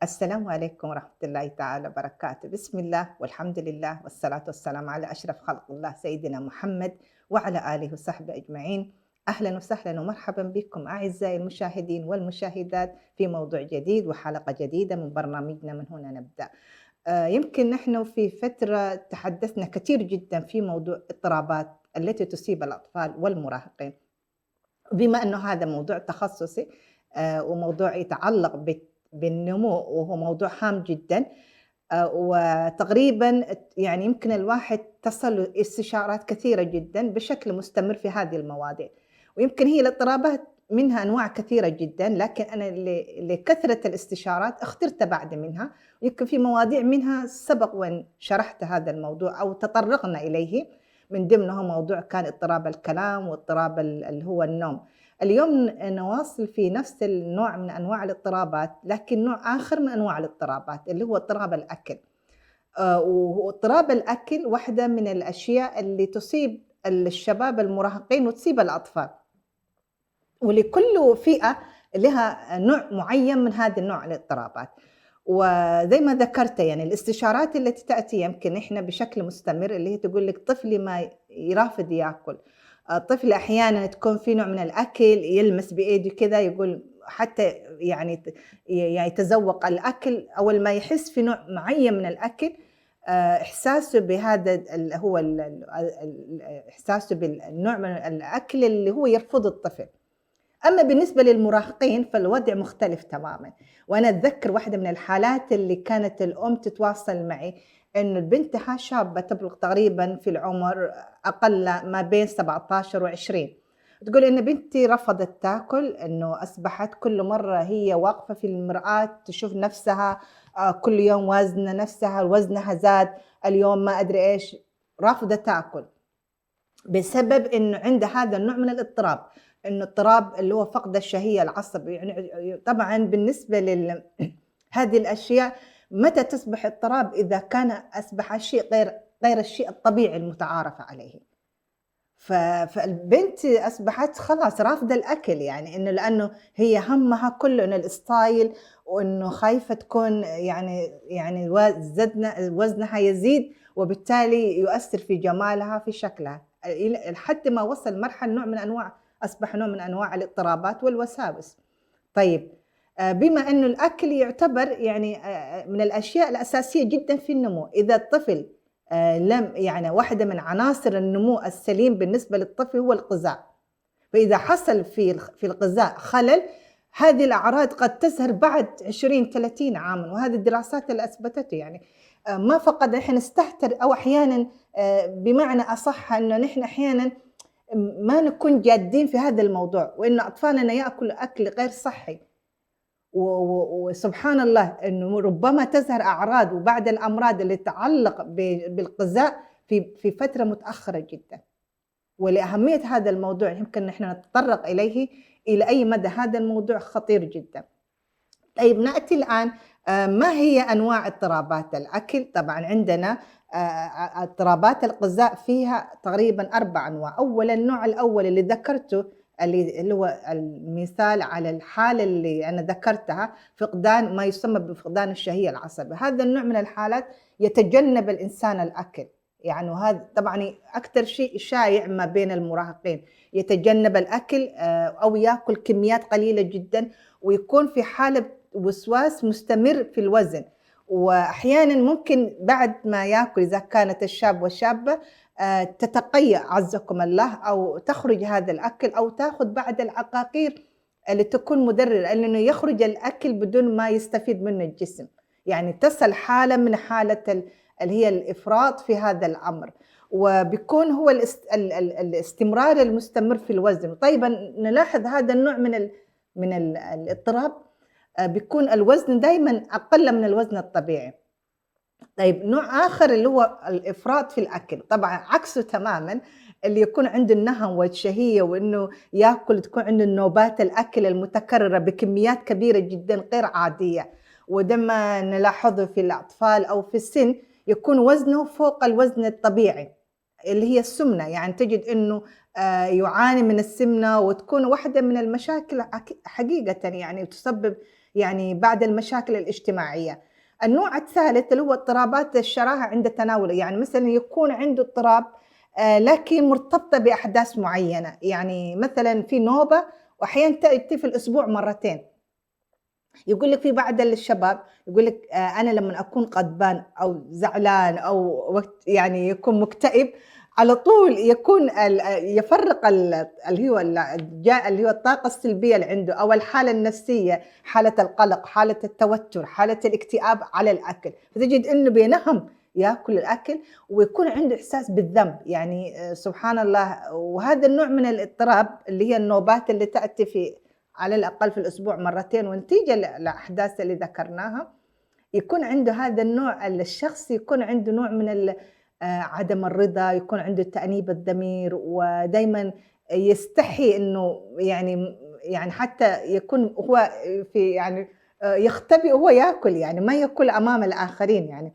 السلام عليكم ورحمة الله تعالى وبركاته. بسم الله والحمد لله والصلاة والسلام على أشرف خلق الله سيدنا محمد وعلى آله وصحبه أجمعين. أهلا وسهلا ومرحبا بكم أعزائي المشاهدين والمشاهدات في موضوع جديد وحلقة جديدة من برنامجنا من هنا نبدأ. يمكن نحن في فترة تحدثنا كثير جدا في موضوع اضطرابات التي تصيب الأطفال والمراهقين. بما أنه هذا موضوع تخصصي وموضوع يتعلق بالنمو وهو موضوع هام جدًا. وتقريبًا يعني يمكن الواحد تصل له استشارات كثيرة جدًا بشكل مستمر في هذه المواضيع، ويمكن هي الاضطرابات منها أنواع كثيرة جدًا، لكن أنا لكثرة الاستشارات اخترت بعض منها، ويمكن في مواضيع منها سبق وأن شرحت هذا الموضوع أو تطرقنا إليه، من ضمنه موضوع كان اضطراب الكلام واضطراب اللي هو النوم. اليوم نواصل في نفس النوع من أنواع الاضطرابات، لكن نوع آخر من أنواع الاضطرابات اللي هو اضطراب الأكل. واضطراب الأكل واحدة من الأشياء اللي تصيب الشباب المراهقين وتصيب الأطفال، ولكل فئة لها نوع معين من هذا النوع الاضطرابات. وزي ما ذكرت يعني الاستشارات التي تأتي يمكن إحنا بشكل مستمر اللي هي تقول لك طفلي ما يرافض ياكل، طفل أحيانًا تكون في نوع من الأكل يلمس بإيده كذا يقول حتى يعني يعني يتذوق الأكل أول ما يحس في نوع معين من الأكل. إحساسه بهذا هو إحساسه بالنوع من الأكل اللي هو يرفضه الطفل. أمّا بالنسبة للمراهقين فالوضع مختلف تمامًا، وأنا أتذكر واحدة من الحالات اللي كانت الأم تتواصل معي إنه بنتها شابة تبلغ تقريبًا في العمر أقل ما بين 17 و20، تقول إن بنتي رفضت تاكل، إنه أصبحت كل مرة هي واقفة في المرآة تشوف نفسها كل يوم وازنة نفسها، وزنها زاد، اليوم ما أدري إيش، رافضة تاكل. بسبب إنه عنده هذا النوع من الاضطراب، إنه اضطراب اللي هو فقد الشهية العصبي، يعني طبعًا بالنسبة هذه الأشياء متى تصبح اضطراب؟ إذا كان أصبح شيء غير الشيء الطبيعي المتعارف عليه. فالبنت أصبحت خلاص رافضة الأكل، يعني إنه لأنه هي همها كله إنه الstyle وإنه خايفة تكون يعني وزنها يزيد، وبالتالي يؤثر في جمالها في شكلها، لحد ما وصل مرحلة أصبح نوع من أنواع الاضطرابات والوساوس. طيب بما إنه الأكل يعتبر يعني من الأشياء الأساسية جدًا في النمو، إذا الطفل لم يعني واحدة من عناصر النمو السليم بالنسبة للطفل هو الغذاء، فإذا حصل في الغذاء خلل، هذه الأعراض قد تظهر بعد 20، 30 عامًا، وهذه الدراسات اللي أثبتته يعني. ما فقط إحنا نستهتر أو أحيانًا بمعنى أصح إنه نحن أحيانًا ما نكون جادين في هذا الموضوع، وإن أطفالنا يأكلوا أكل غير صحي. وسبحان الله إنه ربما تظهر أعراض وبعض الأمراض اللي تتعلق بالغذاء في فترة متأخرة جدًا، ولأهمية هذا الموضوع يمكن نحن نتطرق إليه إلى أي مدى هذا الموضوع خطير جدًا. طيب نأتي الآن ما هي أنواع اضطرابات الأكل؟ طبعًا عندنا اضطرابات الغذاء فيها تقريبًا 4 أنواع، أولًا النوع الأول اللي ذكرته اللي هو المثال على الحالة اللي أنا ذكرتها، فقدان ما يسمى بفقدان الشهية العصبي، هذا النوع من الحالات يتجنب الإنسان الأكل، يعني وهذا طبعًا أكتر شيء شايع ما بين المراهقين، يتجنب الأكل أو ياكل كميات قليلة جدًا، ويكون في حالة وسواس مستمر في الوزن، وأحيانًا ممكن بعد ما ياكل إذا كانت الشاب والشابة تتقيأ عزكم الله أو تخرج هذا الأكل أو تاخذ بعض العقاقير اللي تكون مضرة، لأنه يخرج الأكل بدون ما يستفيد منه الجسم، يعني تصل حالة من حالة اللي هي الإفراط في هذا الأمر، وبيكون هو الاستمرار المستمر في الوزن. طيب نلاحظ هذا النوع من الاضطراب بيكون الوزن دايمًا أقل من الوزن الطبيعي. طيب نوع آخر اللي هو الإفراط في الأكل، طبعًا عكسه تمامًا اللي يكون عنده النهم والشهية وإنه ياكل تكون عنده نوبات الأكل المتكررة بكميات كبيرة جدًا غير عادية، وده ما نلاحظه في الأطفال أو في السن يكون وزنه فوق الوزن الطبيعي، اللي هي السمنة، يعني تجد إنه يعاني من السمنة وتكون واحدة من المشاكل حقيقةً يعني وتسبب يعني بعد المشاكل الاجتماعية. النوع الثالث اللي هو اضطرابات الشراهة عند تناوله، يعني مثلًا يكون عنده اضطراب لكن مرتبطة بأحداث معيّنة، يعني مثلًا في نوبة وأحيانًا تأتي في الأسبوع مرتين. يقول لِك في بعض الشباب يقول لِك أنا لمّا أكون غضبان أو زعلان أو وقت يعني يكون مكتئب، على طول يكون يفرّق اللي هو اللي هو الطاقة السلبية اللي عنده أو الحالة النفسية، حالة القلق، حالة التوتر، حالة الاكتئاب على الأكل، فتجد إنه بينهَم ياكل الأكل ويكون عنده إحساس بالذنب، يعني سبحان الله. وهذا النوع من الاضطراب اللي هي النوبات اللي تأتي على الأقل في الأسبوع مرتين، ونتيجة للأحداث اللي ذكرناها يكون عنده هذا النوع، الشخص يكون عنده نوع من عدم الرضا، يكون عنده تأنيب الضمير، ودايمًا يستحي إنه يعني حتى يكون هو في يعني يختبئ وهو ياكل، يعني ما ياكل أمام الآخرين يعني.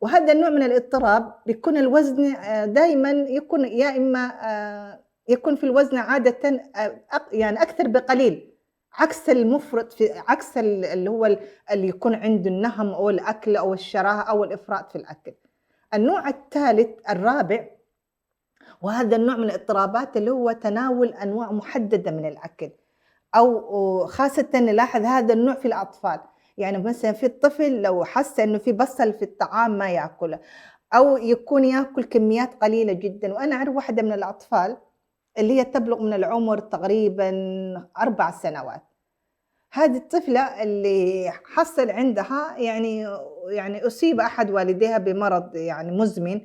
وهذا النوع من الاضطراب بيكون الوزن دايمًا يكون يا إما يكون في الوزن عادةً يعني أكثر بقليل، عكس المُفرط عكس اللي هو اللي يكون عنده النَهَم أو الأكل أو الشراهة أو الإفراط في الأكل. النوع الثالث الرابع، وهذا النوع من الاضطرابات اللي هو تناول أنواع محددة من الأكل، أو خاصةً نلاحظ هذا النوع في الأطفال، يعني مثلًا في الطفل لو حس إنه في بصل في الطعام ما ياكله، أو يكون ياكل كميات قليلة جدًا. وأنا أعرف واحدة من الأطفال اللي هي تبلغ من العمر تقريبًا 4 سنوات، هذه الطفلة اللي حصل عندها يعني أصيب أحد والديها بمرض يعني مزمن،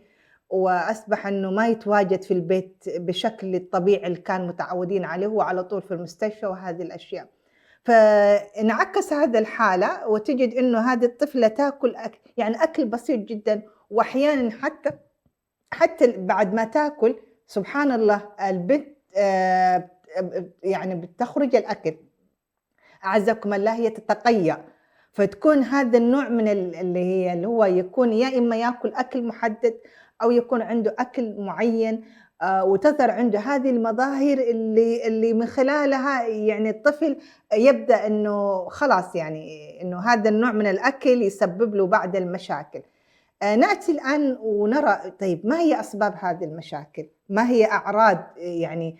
وأصبح إنه ما يتواجد في البيت بشكل الطبيعي اللي كان متعودين عليه، هو على طول في المستشفى وهذه الأشياء. فانعكس هذا الحالة وتجد إنه هذه الطفلة تاكل يعني أكل بسيط جدًا، وأحيانًا حتى بعد ما تاكل سبحان الله البنت يعني بتخرج الأكل، أعزكم الله هي تتقيأ، فتكون هذا النوع من اللي هو يكون يا إما ياكل أكل محدد أو يكون عنده أكل معين، وتظهر عنده هذه المظاهر اللي من خلالها يعني الطفل يبدأ إنه خلاص يعني إنه هذا النوع من الأكل يسبب له بعض المشاكل. نأتي الآن ونرى طيب ما هي أسباب هذه المشاكل؟ ما هي أعراض يعني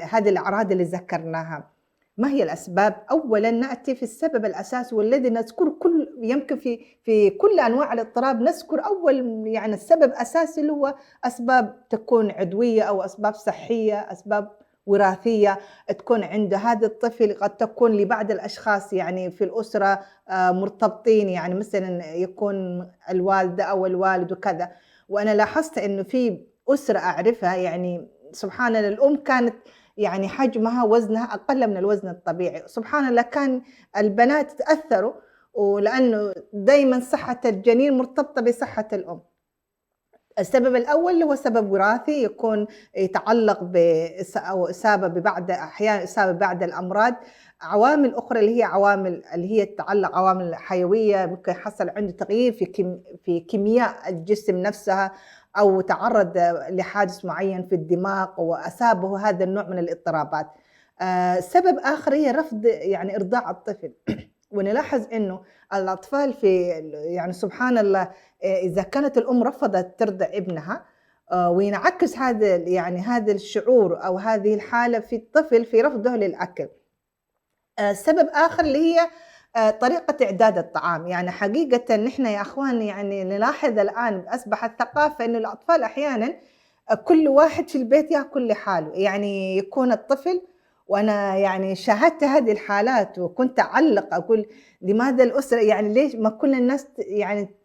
هذه الأعراض اللي ذكرناها؟ ما هي الأسباب؟ أولًا نأتي في السبب الأساسي والذي نذكره يمكن في كل أنواع الاضطراب نذكر أول يعني السبب الأساسي اللي هو أسباب تكون عضوية أو أسباب صحية، أسباب وراثية، تكون عند هذا الطفل. قد تكون لبعض الأشخاص يعني في الأسرة مرتبطين، يعني مثلًا يكون الوالدة أو الوالد وكذا. وأنا لاحظت إنه في أسرة أعرفها يعني سبحان الله الأم كانت يعني حجمها وزنها أقل من الوزن الطبيعي، سبحان الله كان البنات تأثّروا ولأنه دايمًا صحة الجنين مرتبطة بصحة الأم. السبب الأول اللي هو سبب وراثي يكون يتعلق أو إصابة ببعض أحيانًا إصابة ببعض الأمراض، عوامل أخرى اللي هي عوامل اللي هي تتعلق عوامل حيوية، ممكن يحصل عنده تغيير في كيمياء الجسم نفسها، أو تعرّض لحادث معيّن في الدماغ وأصابه هذا النوع من الاضطرابات. سبب آخر هي رفض يعني إرضاع الطفل. ونلاحظ إنه الأطفال يعني سبحان الله إذا كانت الأم رفضت ترضع ابنها وينعكس هذا الشعور أو هذه الحالة في الطفل في رفضه للأكل. سبب آخر اللي هي طريقة إعداد الطعام، يعني حقيقةً نحن يا أخوان يعني نلاحظ الآن أصبحت ثقافة إنه الأطفال أحيانًا كل واحد في البيت ياكل لحاله، يعني يكون الطفل. وأنا يعني شاهدت هذه الحالات وكنت أعلّق أقول لماذا الأسرة يعني ليش ما كل الناس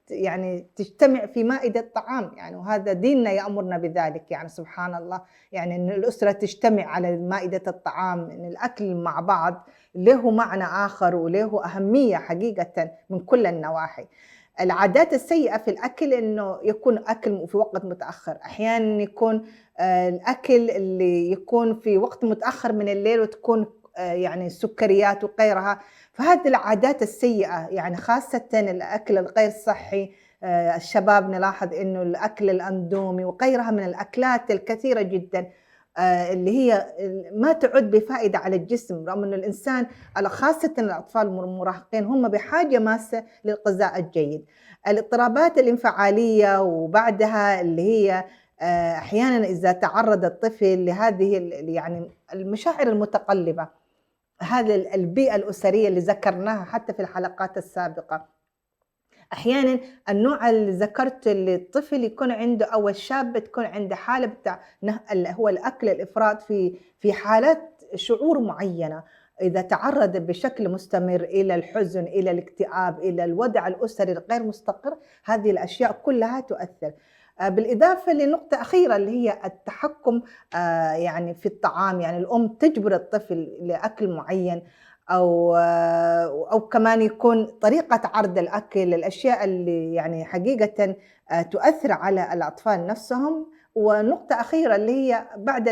يعني تجتمع في مائدة طعام يعني، وهذا ديننا يأمرنا بذلك يعني سبحان الله، يعني إن الأسرة تجتمع على مائدة الطعام، إن الأكل مع بعض له معنى آخر وله أهمية حقيقةً من كل النواحي. العادات السيئة في الأكل إنه يكون أكل في وقت متأخر، أحيانًا يكون الأكل اللي يكون في وقت متأخر من الليل وتكون يعني سكريات وغيرها، فهذه العادات السيئة يعني خاصةً الأكل الغير صحي. الشباب نلاحظ إنه الأكل الأندومي وغيرها من الأكلات الكثيرة جدًا اللي هي ما تعُد بفائدة على الجسم، رغم إنه الإنسان خاصةً الأطفال المراهقين هم بحاجة ماسة للغذاء الجيد. الاضطرابات الانفعالية وبعدها اللي هي أحيانًا إذا تعرّض الطفل لهذه يعني المشاعر المتقلبة، هذا البيئة الأسرية اللي ذكرناها حتى في الحلقات السابقة. أحيانًا النوع اللي ذكرت اللي الطفل يكون عنده أو الشاب تكون عنده حالة بتاع اللي هو الأكل الإفراط في حالات شعور معيّنة، إذا تعرّض بشكل مستمر إلى الحزن، إلى الاكتئاب، إلى الوضع الأسري الغير مستقر، هذه الأشياء كلها تؤثر. بالإضافة لنقطة أخيرة اللي هي التحكم يعني في الطعام، يعني الأم تجبر الطفل لأكل معيّن أو كمان يكون طريقة عرض الأكل، الأشياء اللي يعني حقيقةً تؤثر على الأطفال نفسهم. ونقطة أخيرة اللي هي بعد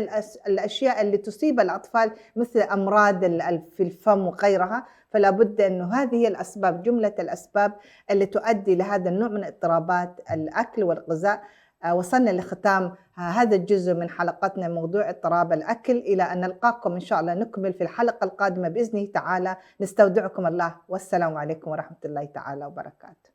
الأشياء اللي تصيب الأطفال مثل أمراض في الفم وغيرها، فلا بد إنه هذه هي الأسباب، جملة الأسباب اللي تؤدي لهذا النوع من اضطرابات الأكل والغذاء. وصلنا لختام هذا الجزء من حلقتنا موضوع اضطراب الأكل، إلى أن نلقاكم إن شاء الله نكمل في الحلقة القادمة بإذنه تعالى. نستودعكم الله، والسلام عليكم ورحمة الله تعالى وبركاته.